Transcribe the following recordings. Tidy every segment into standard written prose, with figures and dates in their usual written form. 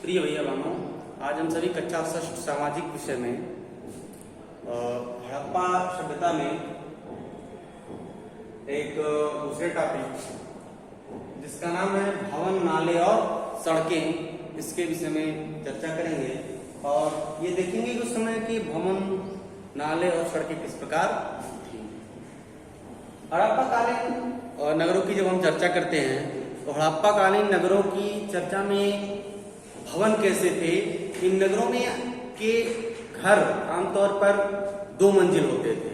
प्रिय भैया बहनों, आज हम सभी कक्षा षष्ठ सामाजिक विषय में हड़प्पा सभ्यता में एक दूसरे टॉपिक जिसका नाम है भवन, नाले और सड़कें, इसके विषय में चर्चा करेंगे और ये देखेंगे कि उस समय की भवन, नाले और सड़कें किस प्रकार थी। हड़प्पा कालीन नगरों की जब हम चर्चा करते हैं तो हड़प्पा कालीन नगरों की चर्चा में भवन कैसे थे। इन नगरों में के घर आमतौर पर 2 मंजिल होते थे।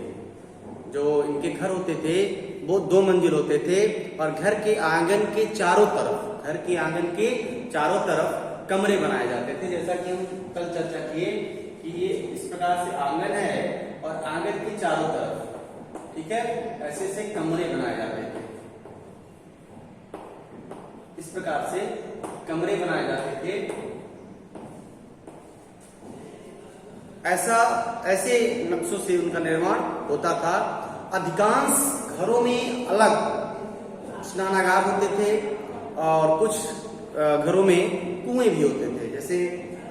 जो इनके घर होते थे वो 2 मंजिल होते थे और घर के आंगन के चारों तरफ कमरे बनाए जाते थे। जैसा कि हम कल चर्चा किए कि ये इस प्रकार से आंगन है और आंगन के चारों तरफ, ठीक है, ऐसे ऐसे कमरे बनाए जाते थे। इस प्रकार से कमरे बनाए जाते थे। ऐसे नक्शों से उनका निर्माण होता था। अधिकांश घरों में अलग स्नानागार होते थे और कुछ घरों में कुएं भी होते थे। जैसे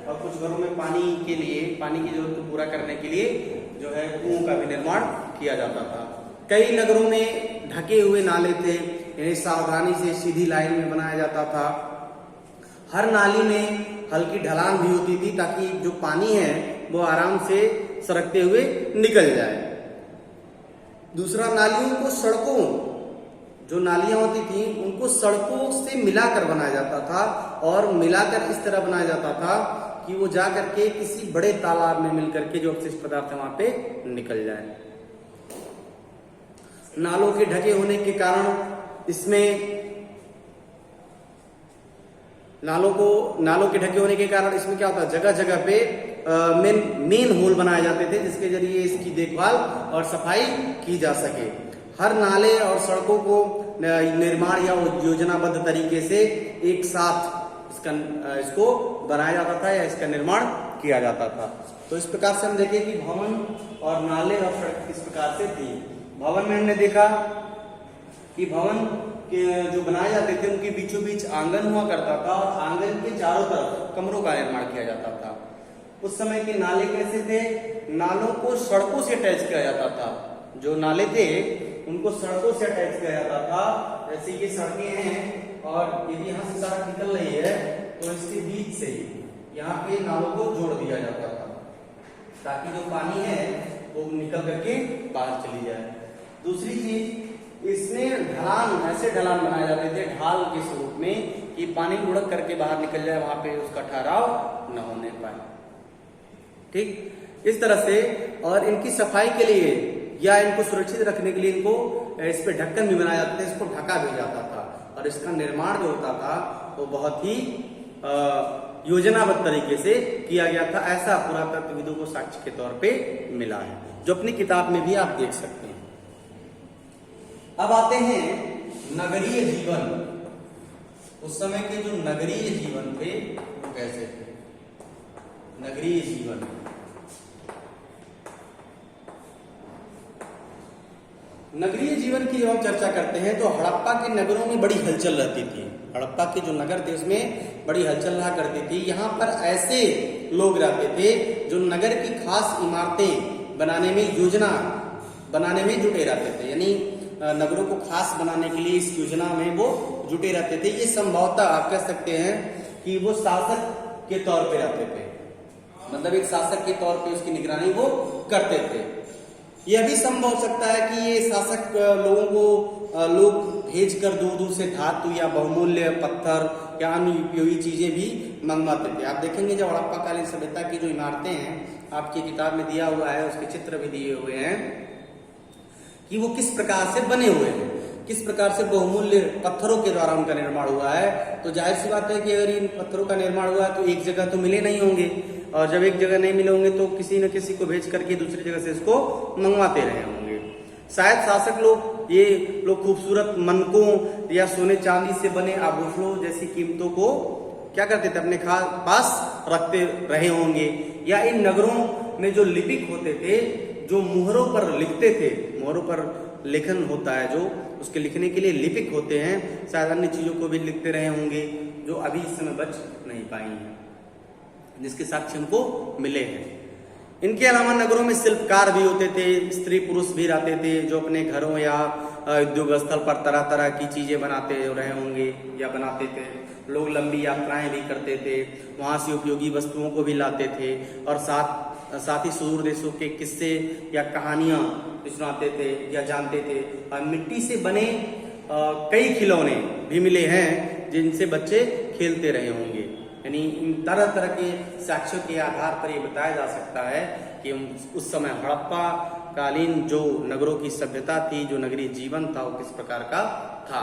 कुछ घरों में पानी की जरूरत को पूरा करने के लिए जो है कुओं का भी निर्माण किया जाता था। कई नगरों में ढके हुए नाले थे, इन्हें सावधानी से सीधी लाइन में बनाया जाता था। हर नाली में हल्की ढलान भी होती थी ताकि जो पानी है वो आराम से सरकते हुए निकल जाए। दूसरा, नालियों को जो नालियां होती थी उनको सड़कों से मिलाकर बनाया जाता था और मिलाकर इस तरह बनाया जाता था कि वो जाकर के किसी बड़े तालाब में मिलकर के जो अपशिष्ट पदार्थ है वहां पे निकल जाए। नालों के ढके होने के कारण इसमें नालों के ढके होने के कारण इसमें क्या होता है, जगह जगह पे मेन होल बनाए जाते थे जिसके जरिए इसकी देखभाल और सफाई की जा सके। हर नाले और सड़कों को निर्माण या योजनाबद्ध तरीके से एक साथ इसको बनाया जाता था या इसका निर्माण किया जाता था। तो इस प्रकार से हम देखें कि भवन और नाले और सड़क किस प्रकार से थी। भवन में हमने देखा कि भवन के जो बनाए जाते थे उनके बीचों बीच आंगन हुआ करता था और आंगन के चारों तरफ कमरों का निर्माण किया जाता था। उस समय के नाले कैसे थे, नालों को सड़कों से अटैच किया जाता था। जो नाले थे उनको सड़कों से अटैच किया जाता था। जैसे ये सड़कें हैं और यदि यहाँ से सड़क निकल रही है तो इसके बीच से यहाँ पे नालों को जोड़ दिया जाता था ताकि जो पानी है वो निकल करके बाहर चली जाए। दूसरी चीज, इसमें ऐसे ढलान बनाए जाते थे ढाल के स्वरूप में कि पानी लुढ़क करके बाहर निकल जाए, वहां पे उसका ठहराव न होने पाए। ठीक, इस तरह से। और इनकी सफाई के लिए या इनको सुरक्षित रखने के लिए इनको इस पे ढक्कन भी बनाया जाता था, इसको ढका भी जाता था और इसका निर्माण जो होता था वो बहुत ही योजनाबद्ध तरीके से किया गया था। ऐसा पुरातत्वविदों को साक्ष्य के तौर पे मिला है, जो अपनी किताब में भी आप देख सकते हैं। अब आते हैं नगरीय जीवन। उस समय के जो नगरीय जीवन थे वो कैसे थे। नगरीय जीवन, नगरीय जीवन की जब हम चर्चा करते हैं तो हड़प्पा के नगरों में बड़ी हलचल रहती थी। हड़प्पा के जो नगर थे उसमें बड़ी हलचल रहा करती थी। यहाँ पर ऐसे लोग रहते थे जो नगर की खास इमारतें बनाने में योजना बनाने में जुटे रहते थे, यानी नगरों को खास बनाने के लिए इस योजना में वो जुटे रहते थे। ये संभवतः आप कह सकते हैं कि वो शासक के तौर पे रहते थे, मतलब एक शासक के तौर पे उसकी निगरानी वो करते थे। यह भी संभव हो सकता है कि ये शासक लोगों को लोग भेज कर दूर दूर से धातु या बहुमूल्य पत्थर या अन्य उपयोगी चीजें भी मंगवाते थे। आप देखेंगे जब हड़प्पा कालीन सभ्यता की जो इमारतें हैं आपकी किताब में दिया हुआ है, उसके चित्र भी दिए हुए हैं कि वो किस प्रकार से बने हुए हैं, किस प्रकार से बहुमूल्य पत्थरों के द्वारा उनका निर्माण हुआ है। तो जाहिर सी बात है कि अगर इन पत्थरों का निर्माण हुआ है तो एक जगह तो मिले नहीं होंगे, और जब एक जगह नहीं मिले होंगे तो किसी न किसी को भेज करके दूसरी जगह से इसको मंगवाते रहे होंगे। शायद शासक ये लोग खूबसूरत मनकों या सोने चांदी से बने आभूषणों जैसी कीमतों को क्या करते थे, अपने पास रखते रहे होंगे। या इन नगरों में जो लिपिक होते थे, जो मुहरों पर लिखते थे, मुहरों पर लेखन होता है जो उसके लिखने के लिए लिपिक होते हैं, शायद अन्य चीजों को भी लिखते रहे होंगे जो अभी इस समय बच नहीं पाई हैं। जिसके साक्ष्य हमको मिले हैं। इनके अलावा नगरों में शिल्पकार भी होते थे, स्त्री पुरुष भी रहते थे जो अपने घरों या उद्योग स्थल पर तरह तरह की चीजें बनाते रहे होंगे या बनाते थे। लोग लंबी यात्राएं भी करते थे, वहां से उपयोगी वस्तुओं को भी लाते थे और साथ ही सुदूर देशों के किस्से या कहानियां सुनाते थे या जानते थे। और मिट्टी से बने कई खिलौने भी मिले हैं जिनसे बच्चे खेलते रहे होंगे। यानी इन तरह तरह के साक्ष्यों के आधार पर ये बताया जा सकता है कि उस समय हड़प्पा कालीन जो नगरों की सभ्यता थी, जो नगरीय जीवन था, वो किस प्रकार का था।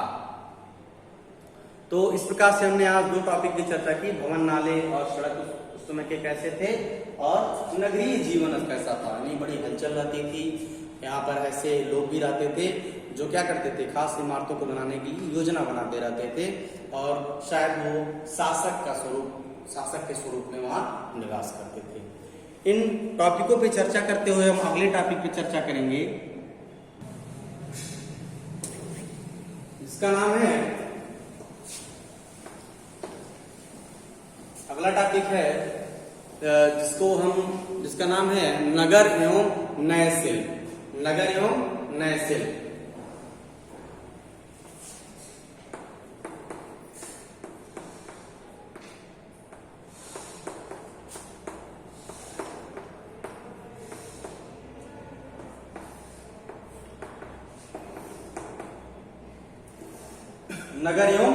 तो इस प्रकार से हमने आज 2 टॉपिक की चर्चा की, भवन, नाले और सड़क उस समय के कैसे थे और नगरीय जीवन कैसा था। यानी बड़ी हलचल रहती थी, यहाँ पर ऐसे लोग भी रहते थे जो क्या करते थे, खास इमारतों को बनाने की योजना बनाते रहते थे और शायद वो शासक के स्वरूप में वहां निवास करते थे। इन टॉपिकों पे चर्चा करते हुए हम अगले टॉपिक पे चर्चा करेंगे, जिसका नाम है, अगला टॉपिक है जिसका नाम है नगर एवं नए शिल्प। नगर एवं नए शिल्प। नगर एवं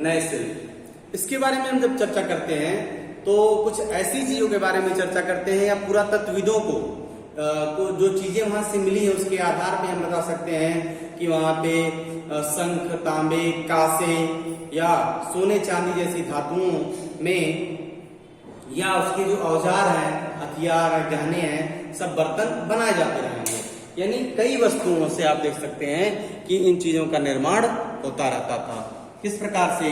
नए शिल्प, इसके बारे में हम जब चर्चा करते हैं तो कुछ ऐसी चीजों के बारे में चर्चा करते हैं या पुरातत्वविदों को जो चीजें वहां से मिली है उसके आधार पे हम बता सकते हैं कि वहां पे शंख, तांबे, कांसे या सोने चांदी जैसी धातुओं में या उसके जो औजार हैं, हथियार, गहने हैं, सब बर्तन बनाए जाते रहेंगे। यानी कई वस्तुओं से आप देख सकते हैं कि इन चीजों का निर्माण होता रहता था। किस प्रकार से,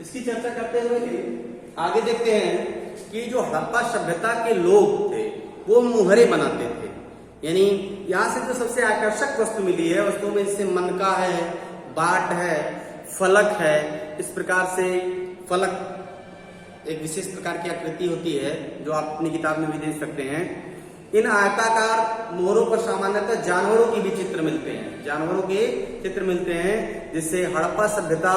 इसकी चर्चा करते हुए आगे देखते हैं कि जो हड़प्पा सभ्यता के लोग थे वो मुहरे बनाते थे। यानी यहां से जो सबसे आकर्षक वस्तु मिली है, वस्तुओं में जैसे मनका है, बाट है, फलक है। इस प्रकार से फलक एक विशेष प्रकार की आकृति होती है जो आप अपनी किताब में भी देख सकते हैं। इन आयताकार मोहरों पर सामान्यतः जानवरों की भी चित्र मिलते हैं, जानवरों के चित्र मिलते हैं, जिससे हड़प्पा सभ्यता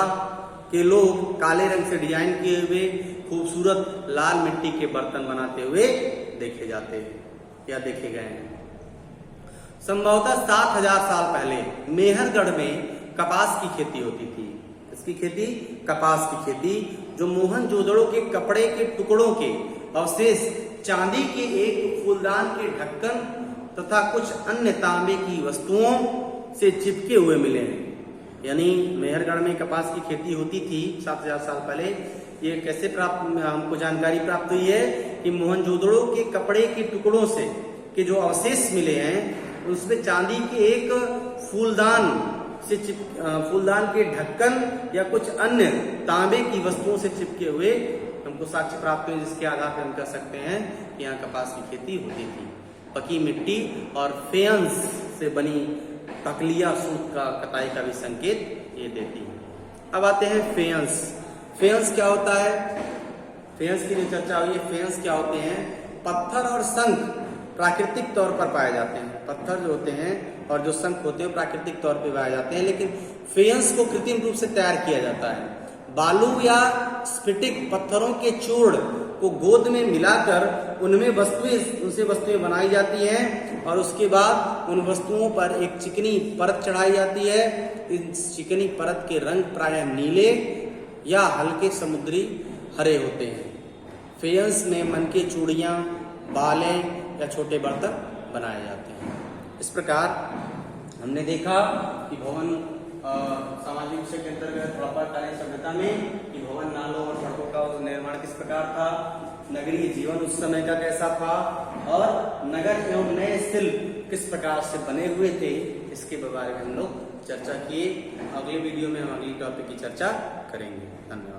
के लोग काले रंग से डिजाइन किए हुए खूबसूरत लाल मिट्टी के बर्तन बनाते हुए देखे जाते हैं या देखे गए हैं। संभवतः 7000 साल पहले मेहरगढ़ में कपास की खेती होती थी। इसकी खेती, कपास की खेती, जो मोहनजोदड़ो के कपड़े के टुकड़ों के अवशेष, चांदी के एक फूलदान के ढक्कन तथा कुछ अन्य तांबे की वस्तुओं से चिपके हुए मिले हैं। यानी मेहरगढ़ में कपास की खेती होती थी 7000 साल पहले। ये कैसे हमको जानकारी प्राप्त हुई है कि मोहनजोदड़ो के कपड़े के टुकड़ों से के जो अवशेष मिले हैं उसमें चांदी के एक फूलदान के ढक्कन या कुछ अन्य तांबे की वस्तुओं से चिपके हुए हमको साक्ष्य प्राप्त हुए, जिसके आधार पर हम कह सकते हैं कि यहाँ कपास की खेती होती थी। पकी मिट्टी और फेयंस से बनी तकलिया सूत का कताई का भी संकेत ये देती है। अब आते हैं फेयंस। फेयंस क्या होता है? फेयंस की जो चर्चा हुई है, फेयंस क्या होते हैं? पत्थर और शंख प्राकृतिक तौर पर पाए जाते हैं। पत्थर जो होते हैं और जो शंख होते हैं प्राकृतिक तौर पर पाए जाते हैं, लेकिन फेयंस को कृत्रिम रूप से तैयार किया जाता है। बालू या स्फटिक पत्थरों के चूर्ण को गोद में मिलाकर उनसे वस्तुएं बनाई जाती हैं और उसके बाद उन वस्तुओं पर एक चिकनी परत चढ़ाई जाती है। इस चिकनी परत के रंग प्रायः नीले या हल्के समुद्री हरे होते हैं। फेयंस में मन के चूड़ियां, बाले या छोटे बर्तन बनाए जाते हैं। इस प्रकार हमने देखा कि भवन सामाजिक विषय के अंतर्गत हड़प्पा कालीन सभ्यता में कि भवन, नालों और सड़कों का निर्माण किस प्रकार था, नगरीय जीवन उस समय का कैसा था और नगर एवं नए शिल्प किस प्रकार से बने हुए थे, इसके बारे में हम लोग चर्चा किए। अगले वीडियो में हम अगली टॉपिक की चर्चा करेंगे। धन्यवाद।